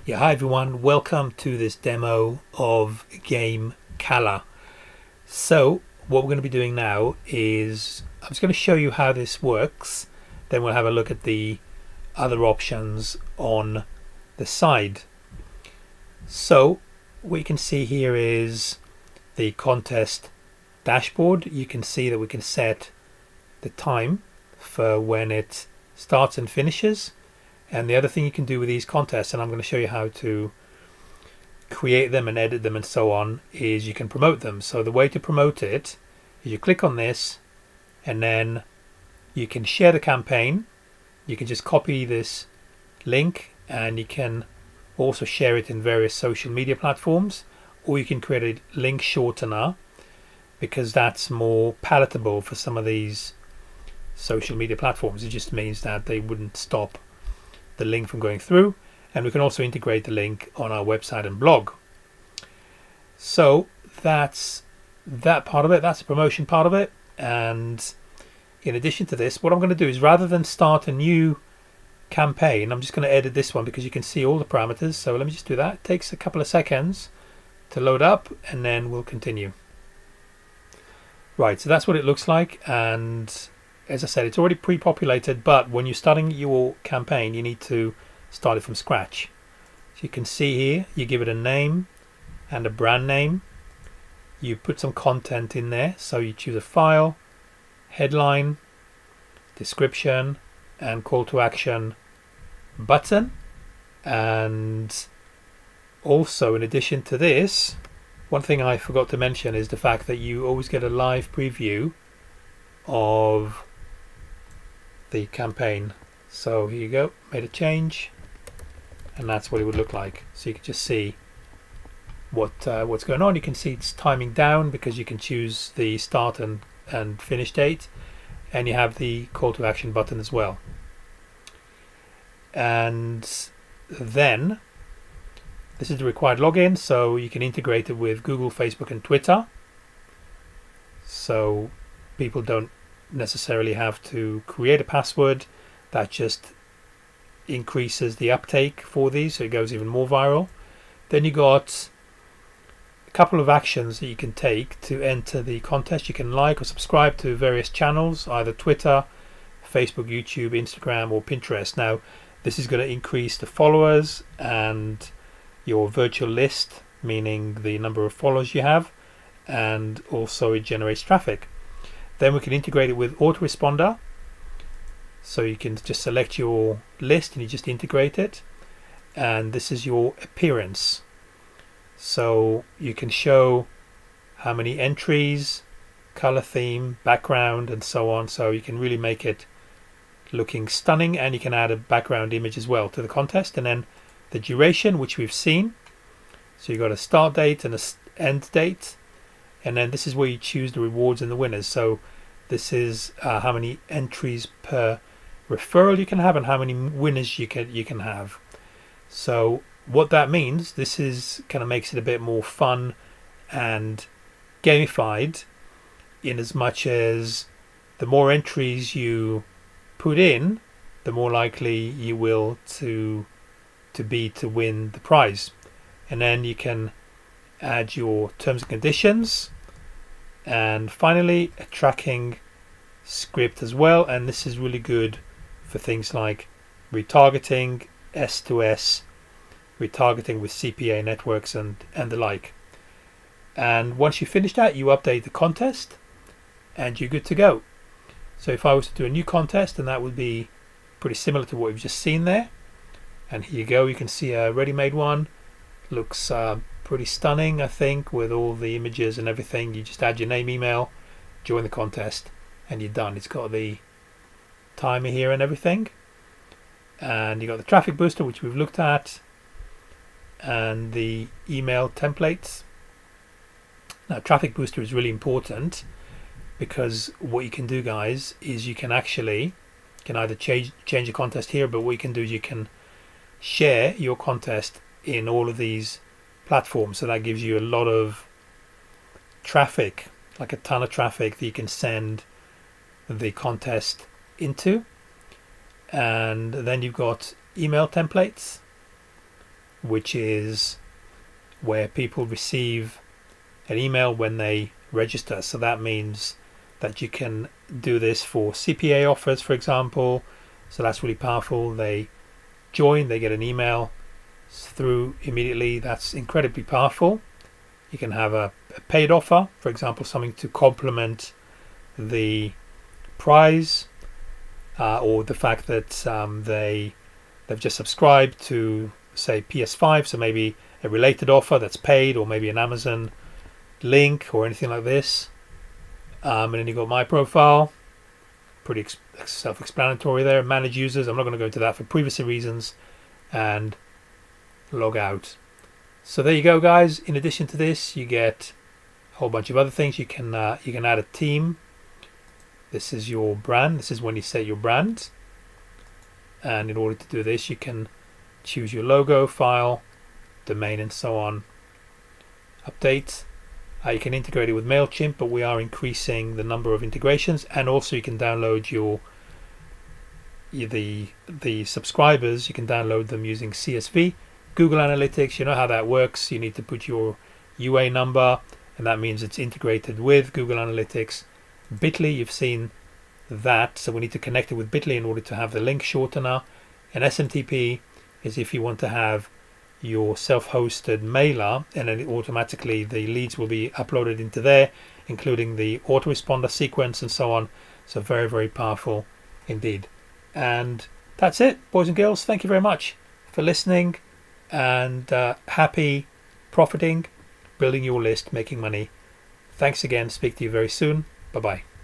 Yeah, hi everyone, welcome to this demo of GameKala. So what we're going to be doing now is I'm just going to show you how this works, then we'll have a look at the other options on the side. So what you can see here is the contest dashboard. You can see that we can set the time for when it starts and finishes. And the other thing you can do with these contests, and I'm going to show you how to create them and edit them and so on, is you can promote them. So the way to promote it is you click on this and then you can share the campaign. You can just copy this link and you can also share it in various social media platforms, or you can create a link shortener because that's more palatable for some of these social media platforms. It just means that they wouldn't stop the link from going through, and we can also integrate the link on our website and blog. So that's that part of it. That's the promotion part of it. And in addition to this, what I'm going to do is, rather than start a new campaign, I'm just going to edit this one because you can see all the parameters. So let me just do that. It takes a couple of seconds to load up and then we'll continue. Right, so that's what it looks like, and as I said, it's already pre-populated, but when you're starting your campaign, you need to start it from scratch. So you can see here, you give it a name and a brand name. You put some content in there. So you choose a file, headline, description, and call to action button. And also, in addition to this, one thing I forgot to mention is the fact that you always get a live preview of the campaign. So here you go, made a change, and that's what it would look like. So you can just see what's going on. You can see it's timing down because you can choose the start and finish date, and you have the call to action button as well. And then this is the required login, so you can integrate it with Google, Facebook, and Twitter. So people don't necessarily have to create a password. That just increases the uptake for these, so it goes even more viral. Then you got a couple of actions that you can take to enter the contest. You can like or subscribe to various channels, either Twitter, Facebook, YouTube, Instagram, or Pinterest. Now this is going to increase the followers and your virtual list, meaning the number of followers you have, and also it generates traffic. Then we can integrate it with autoresponder. So you can just select your list and you just integrate it. And this is your appearance. So you can show how many entries, color theme, background, and so on. So you can really make it looking stunning, and you can add a background image as well to the contest. And then the duration, which we've seen. So you've got a start date and an end date. And then this is where you choose the rewards and the winners. So this is how many entries per referral you can have and how many winners you can have. So what that means, this is kind of makes it a bit more fun and gamified, in as much as the more entries you put in, the more likely you will to win the prize. And then you can add your terms and conditions, and finally a tracking script as well. And this is really good for things like retargeting, S2S, retargeting with CPA networks and the like. And once you finish that, you update the contest and you're good to go. So if I was to do a new contest, then that would be pretty similar to what we've just seen there. And here you go, you can see a ready-made one. Looks pretty stunning, I think, with all the images and everything. You just add your name, email, join the contest, and you're done. It's got the timer here and everything, and you got the traffic booster, which we've looked at, and the email templates. Now traffic booster is really important because what you can do, guys, is you can either change the contest here, but what you can do is you can share your contest in all of these platforms. So that gives you a lot of traffic, like a ton of traffic that you can send the contest into. And then you've got email templates, which is where people receive an email when they register. So that means that you can do this for CPA offers, for example. So that's really powerful. They join, they get an email through immediately. That's incredibly powerful. You can have a paid offer, for example, something to complement the prize, or the fact that they've just subscribed to, say, PS5, so maybe a related offer that's paid, or maybe an Amazon link or anything like this. And then you've got my profile, pretty self-explanatory there. Manage users, I'm not going to go into that for privacy reasons, and log out. So there you go, guys. In addition to this, you get a whole bunch of other things. You can add a team. This is your brand. This is when you set your brand. And in order to do this, you can choose your logo, file, domain, and so on. Update. You can integrate it with MailChimp, but we are increasing the number of integrations, and also you can download the subscribers. You can download them using CSV. Google Analytics, you know how that works. You need to put your UA number, and that means it's integrated with Google Analytics. Bitly, you've seen that, so we need to connect it with Bitly in order to have the link shortener. And SMTP is if you want to have your self-hosted mailer, and then automatically the leads will be uploaded into there, including the autoresponder sequence and so on. So very, very powerful indeed. And that's it, boys and girls. Thank you very much for listening, and happy profiting, building your list, making money. Thanks again. Speak to you very soon. Bye-bye.